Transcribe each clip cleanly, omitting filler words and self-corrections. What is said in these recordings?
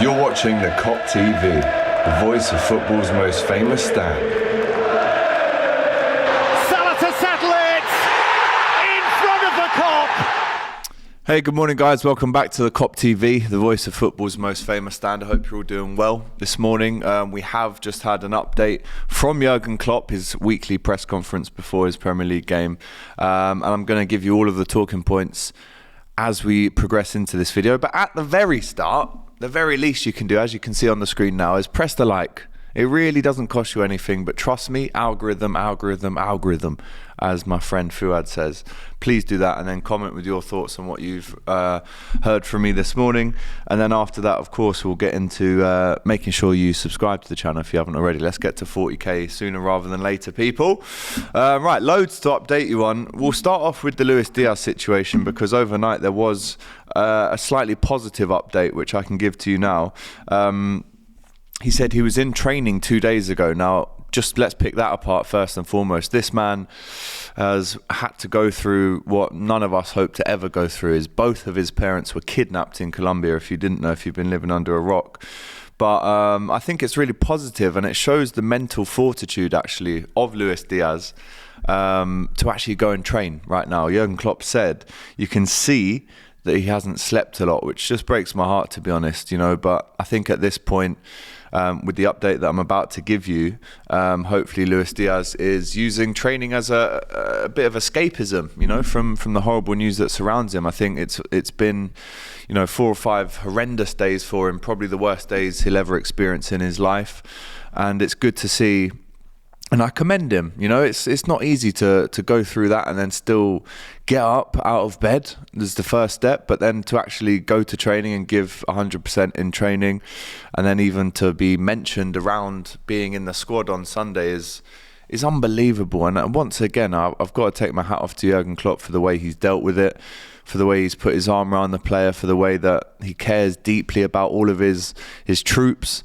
You're watching the Kop TV, the voice of football's most famous stand. Salah to settle it in front of the Kop. Hey, good morning guys, welcome back to the Kop TV, the voice of football's most famous stand. I hope you're all doing well this morning. We have just had an update from Jurgen Klopp, his weekly press conference before his Premier League game. And I'm going to give you all of the talking points as we progress into this video. But at the very start, the very least you can do, as you can see on the screen now, is press the like. It really doesn't cost you anything, but trust me, algorithm, as my friend Fuad says. Please do that, and then comment with your thoughts on what you've heard from me this morning. And then after that, of course, we'll get into making sure you subscribe to the channel if you haven't already. Let's get to 40k sooner rather than later, people. Right, loads to update you on. We'll start off with the Luis Diaz situation, because overnight there was a slightly positive update, which I can give to you now. He said he was in training 2 days ago. Now, just let's pick that apart first and foremost. This man has had to go through what none of us hope to ever go through. Is both of his parents were kidnapped in Colombia, if you didn't know, if you've been living under a rock. But I think it's really positive, and it shows the mental fortitude, actually, of Luis Diaz to actually go and train right now. Jurgen Klopp said you can see that he hasn't slept a lot, which just breaks my heart, to be honest, you know. But I think at this point, with the update that I'm about to give you, hopefully Luis Diaz is using training as a bit of escapism, you know, from the horrible news that surrounds him. I think it's been, you know, 4 or 5 horrendous days for him, probably the worst days he'll ever experience in his life. And it's good to see, and I commend him. You know, it's not easy to go through that and then still get up out of bed. This is the first step, but then to actually go to training and give 100% in training, and then even to be mentioned around being in the squad on Sunday is unbelievable. And once again, I've got to take my hat off to Jurgen Klopp for the way he's dealt with it, for the way he's put his arm around the player, for the way that he cares deeply about all of his troops.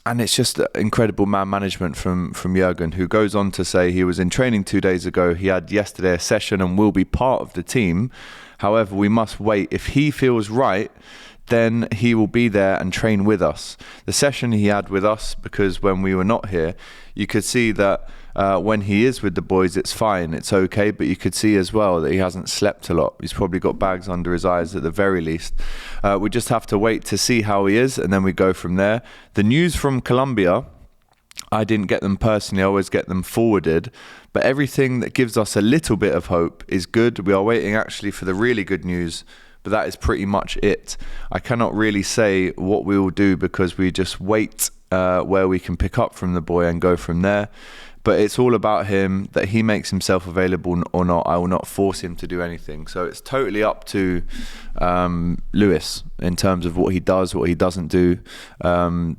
And it's just incredible man management from Jurgen, who goes on to say he was in training 2 days ago. He had yesterday a session and will be part of the team. However, we must wait. If he feels right, then he will be there and train with us. The session he had with us, because when we were not here, you could see that when he is with the boys, it's fine, it's okay, but you could see as well that he hasn't slept a lot. He's probably got bags under his eyes at the very least. We just have to wait to see how he is, and then we go from there. The news from Colombia, I didn't get them personally, I always get them forwarded, but everything that gives us a little bit of hope is good. We are waiting actually for the really good news, but that is pretty much it. I cannot really say what we will do, because we just wait where we can pick up from the boy and go from there. But it's all about him, that he makes himself available or not. I will not force him to do anything. So it's totally up to Luis in terms of what he does, what he doesn't do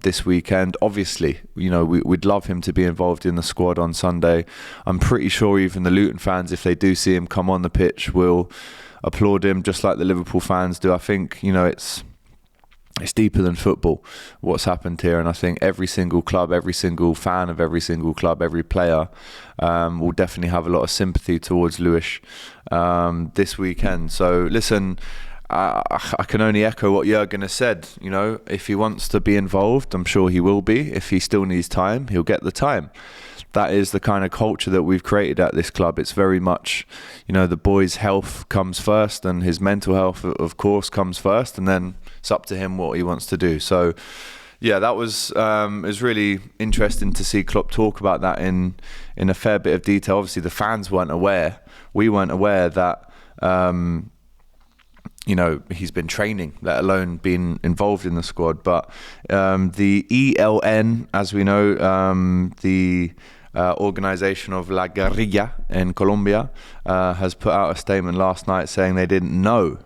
this weekend. Obviously, you know, we'd love him to be involved in the squad on Sunday. I'm pretty sure even the Luton fans, if they do see him come on the pitch, will applaud him just like the Liverpool fans do. I think, you know, it's deeper than football, what's happened here. And I think every single club, every single fan of every single club, every player will definitely have a lot of sympathy towards Luis this weekend. So listen, I can only echo what Jurgen has said. You know, if he wants to be involved, I'm sure he will be. If he still needs time, he'll get the time. That is the kind of culture that we've created at this club. It's very much, you know, the boy's health comes first, and his mental health, of course, comes first, and then it's up to him what he wants to do. So, yeah, that was really interesting to see Klopp talk about that in a fair bit of detail. Obviously, the fans weren't aware. We weren't aware that, you know, he's been training, let alone being involved in the squad. But the ELN, as we know, the organization of La Guerrilla in Colombia, has put out a statement last night saying they didn't know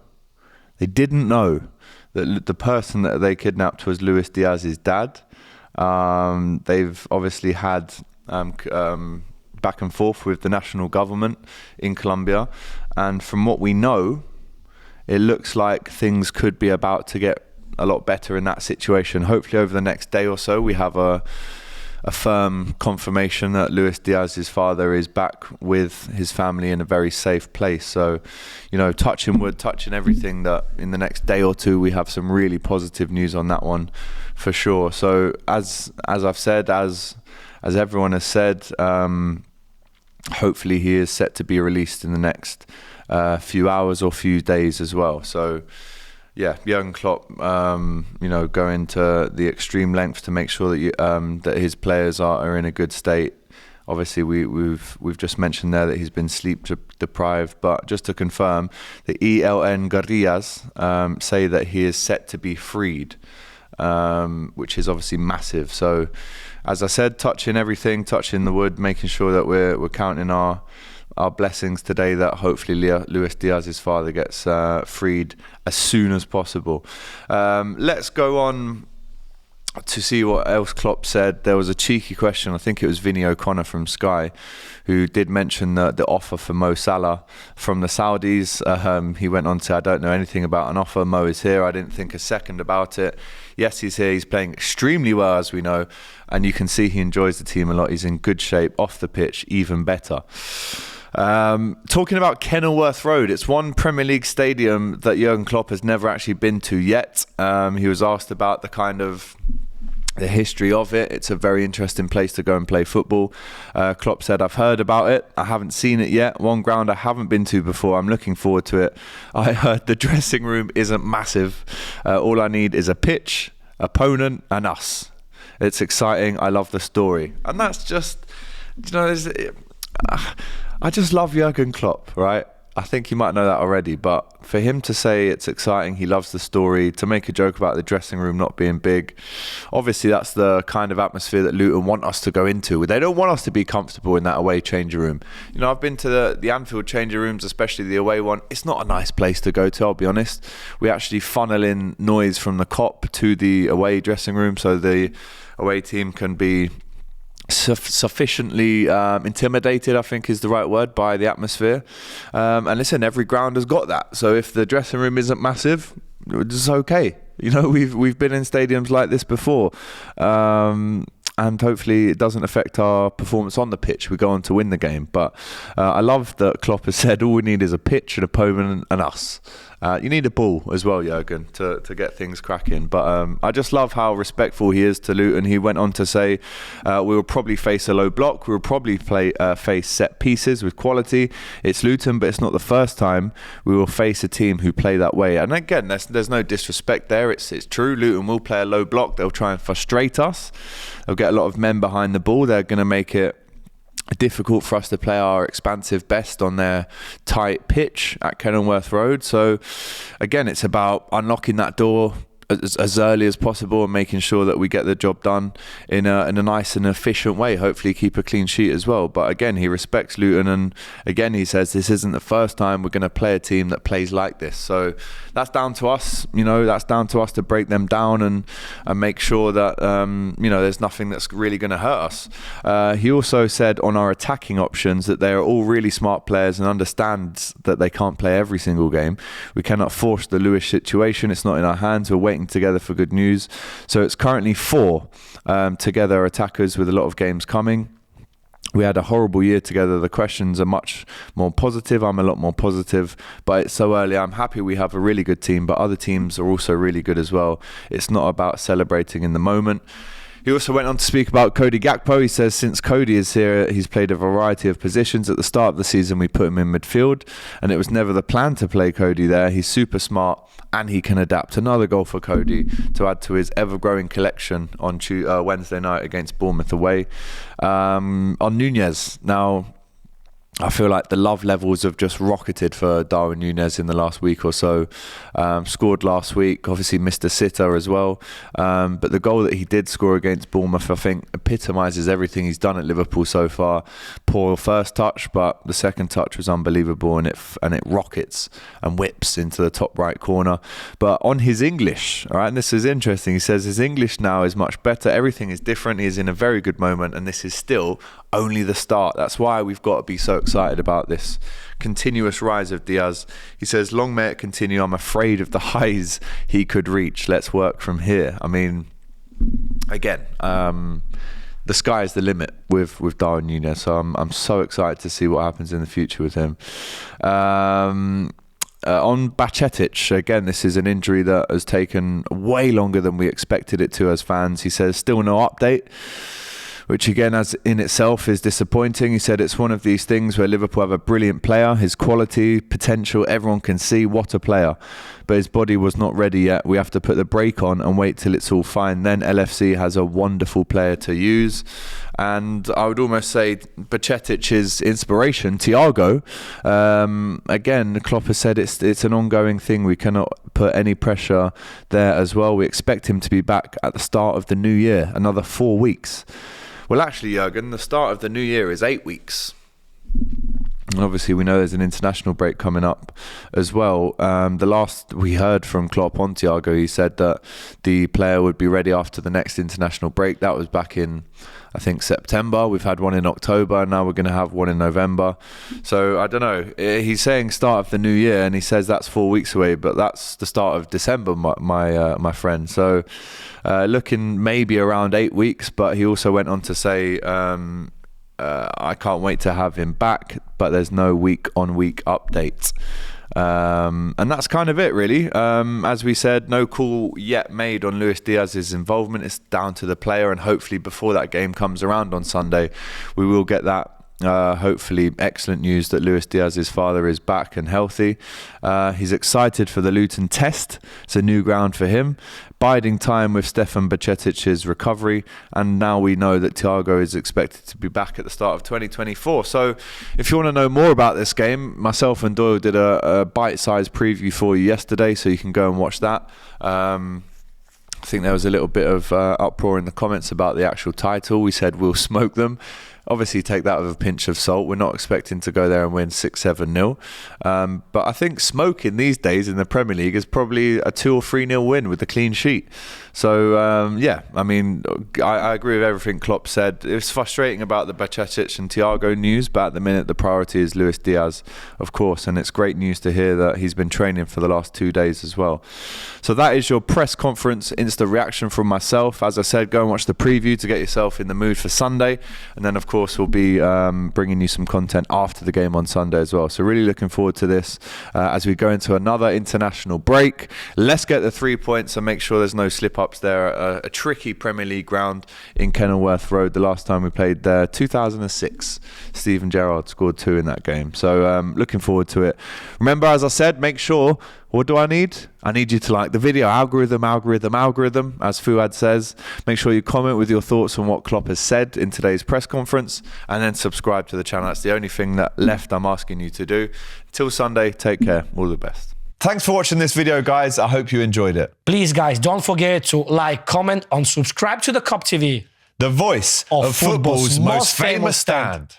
that the person that they kidnapped was Luis Diaz's dad. They've obviously had back and forth with the national government in Colombia, and from what we know, it looks like things could be about to get a lot better in that situation. Hopefully over the next day or so we have a a firm confirmation that Luis Diaz's father is back with his family in a very safe place. So, touching wood, touching everything, that in the next day or two we have some really positive news on that one for sure. So as I've said, as everyone has said, hopefully he is set to be released in the next few hours or few days as well. So yeah, Jurgen Klopp, going to the extreme length to make sure that that his players are in a good state. Obviously, we've just mentioned there that he's been sleep deprived, but just to confirm, the ELN Guerrillas say that he is set to be freed, which is obviously massive. So, as I said, touching everything, touching the wood, making sure that we're counting our blessings today that hopefully Luis Diaz's father gets freed as soon as possible. Let's go on to see what else Klopp said. There was a cheeky question, I think it was Vinny O'Connor from Sky, who did mention the offer for Mo Salah from the Saudis. He went on to, I don't know anything about an offer. Mo is here. I didn't think a second about it. Yes, he's here. He's playing extremely well, as we know, and you can see he enjoys the team a lot. He's in good shape. Off the pitch, even better. Talking about Kenilworth Road, it's one Premier League stadium that Jurgen Klopp has never actually been to yet. He was asked about the history of it. It's a very interesting place to go and play football. Klopp said, I've heard about it. I haven't seen it yet. One ground I haven't been to before. I'm looking forward to it. I heard the dressing room isn't massive. All I need is a pitch, opponent, and us. It's exciting. I love the story. And that's just, I just love Jurgen Klopp, right? I think you might know that already, but for him to say it's exciting, he loves the story, to make a joke about the dressing room not being big, obviously that's the kind of atmosphere that Luton want us to go into. They don't want us to be comfortable in that away changing room. I've been to the Anfield changing rooms, especially the away one. It's not a nice place to go to, I'll be honest. We actually funnel in noise from the Kop to the away dressing room, so the away team can be sufficiently intimidated, I think is the right word, by the atmosphere. And listen, every ground has got that. So if the dressing room isn't massive, it's okay. We've been in stadiums like this before. And hopefully it doesn't affect our performance on the pitch. We go on to win the game. But I love that Klopp has said all we need is a pitch, an opponent, and us. You need a ball as well, Jurgen, to get things cracking. But I just love how respectful he is to Luton. He went on to say, we will probably face a low block. We will probably face set pieces with quality. It's Luton, but it's not the first time we will face a team who play that way. And again, there's no disrespect there. It's true. Luton will play a low block. They'll try and frustrate us. They'll get a lot of men behind the ball. They're going to make it difficult for us to play our expansive best on their tight pitch at Kenilworth Road. So again, it's about unlocking that door as early as possible and making sure that we get the job done in a nice and efficient way. Hopefully keep a clean sheet as well. But again, he respects Luton, and again he says this isn't the first time we're going to play a team that plays like this. So that's down to us. That's down to us to break them down and make sure that there's nothing that's really going to hurt us. He also said on our attacking options that they are all really smart players and understands that they can't play every single game. We cannot force the Lewis situation. It's not in our hands. We're waiting together for good news. So it's currently 4 together attackers with a lot of games coming. We had a horrible year together. The questions are much more positive. I'm a lot more positive, but it's so early. I'm happy we have a really good team, but other teams are also really good as well. It's not about celebrating in the moment. He also went on to speak about Cody Gakpo. He says since Cody is here, he's played a variety of positions. At the start of the season, we put him in midfield, and it was never the plan to play Cody there. He's super smart, and he can adapt. Another goal for Cody to add to his ever-growing collection on Wednesday night against Bournemouth away. On Nunez, now, I feel like the love levels have just rocketed for Darwin Nunez in the last week or so. Scored last week, obviously missed a sitter as well. But the goal that he did score against Bournemouth, I think, epitomises everything he's done at Liverpool so far. Poor first touch, but the second touch was unbelievable, and it rockets and whips into the top right corner. But on his English, all right, and this is interesting, he says his English now is much better. Everything is different. He is in a very good moment, and this is still only the start. That's why we've got to be so excited about this continuous rise of Diaz. He says, long may it continue. I'm afraid of the highs he could reach. Let's work from here. I mean, again, the sky is the limit with Darwin Núñez. So I'm so excited to see what happens in the future with him. On Bajcetic, again, this is an injury that has taken way longer than we expected it to as fans. He says still no update, which again, as in itself, is disappointing. He said it's one of these things where Liverpool have a brilliant player, his quality, potential, everyone can see what a player, but his body was not ready yet. We have to put the brake on and wait till it's all fine. Then LFC has a wonderful player to use. And I would almost say Bajcetic's inspiration, Thiago, again, Klopp has said it's an ongoing thing. We cannot put any pressure there as well. We expect him to be back at the start of the new year, another 4 weeks. Well, actually, Jurgen, the start of the new year is 8 weeks. And obviously, we know there's an international break coming up as well. The last we heard from Klopp on Thiago, he said that the player would be ready after the next international break. That was back in, I think, September. We've had one in October. Now we're going to have one in November. So I don't know. He's saying start of the new year, and he says that's 4 weeks away, but that's the start of December, my friend. So looking maybe around 8 weeks. But he also went on to say, I can't wait to have him back, but there's no week-on-week updates. And that's kind of it, really. As we said, no call yet made on Luis Diaz's involvement. It's down to the player, and hopefully before that game comes around on Sunday, we will get that. Hopefully excellent news that Luis Diaz's father is back and healthy. He's excited for the Luton test. It's a new ground for him. Biding time with Stefan Bajcetic's recovery, and now we know that Thiago is expected to be back at the start of 2024. So if you want to know more about this game, myself and Doyle did a bite-sized preview for you yesterday, so you can go and watch that. I think there was a little bit of uproar in the comments about the actual title. We said we'll smoke them. Obviously, take that with a pinch of salt. We're not expecting to go there and win 6-7-0. But I think smoking these days in the Premier League is probably a 2 or 3-0 win with a clean sheet. So, yeah, I mean, I agree with everything Klopp said. It's frustrating about the Bajcetic and Thiago news, but at the minute the priority is Luis Diaz, of course. And it's great news to hear that he's been training for the last 2 days as well. So that is your press conference Insta reaction from myself. As I said, go and watch the preview to get yourself in the mood for Sunday. And then, of course, we'll be bringing you some content after the game on Sunday as well. So really looking forward to this as we go into another international break. Let's get the 3 points and make sure there's no slip-ups there. A tricky Premier League ground in Kenilworth Road. The last time we played there, 2006. Steven Gerrard scored 2 in that game. So looking forward to it. Remember, as I said, make sure... What do I need? I need you to like the video. Algorithm, as Fuad says. Make sure you comment with your thoughts on what Klopp has said in today's press conference, and then subscribe to the channel. That's the only thing that left I'm asking you to do. Till Sunday, take care. All the best. Thanks for watching this video, guys. I hope you enjoyed it. Please, guys, don't forget to like, comment, and subscribe to the Kop TV. The voice of football's most famous stand.